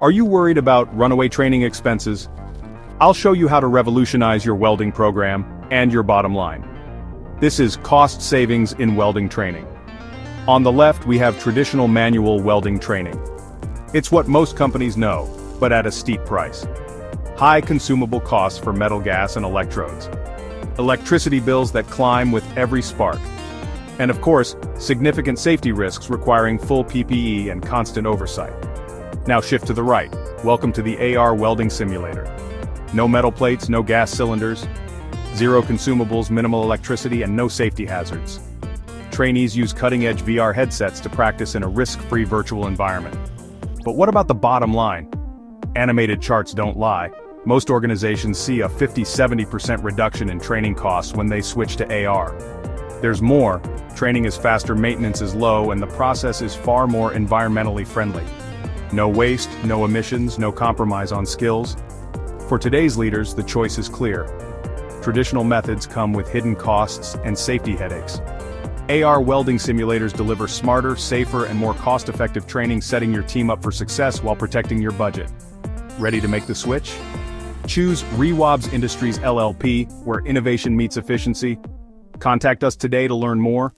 Are you worried about runaway training expenses? I'll show you how to revolutionize your welding program and your bottom line. This is cost savings in welding training. On the left, we have traditional manual welding training. It's what most companies know, but at a steep price. High consumable costs for metal gas and electrodes. Electricity bills that climb with every spark. And of course, significant safety risks requiring full PPE and constant oversight. Now shift to the right. Welcome to the AR Welding Simulator. No metal plates, no gas cylinders, zero consumables, minimal electricity, and no safety hazards. Trainees use cutting-edge VR headsets to practice in a risk-free virtual environment. But what about the bottom line? Animated charts don't lie. Most organizations see a 50–70% reduction in training costs when they switch to AR. There's more. Training is faster, maintenance is low, and the process is far more environmentally friendly. No waste, no emissions, no compromise on skills. For today's leaders, the choice is clear. Traditional methods come with hidden costs and safety headaches. AR welding simulators deliver smarter, safer, and more cost-effective training, setting your team up for success while protecting your budget. Ready to make the switch? Choose Rewabs Industries LLP, where innovation meets efficiency. Contact us today to learn more.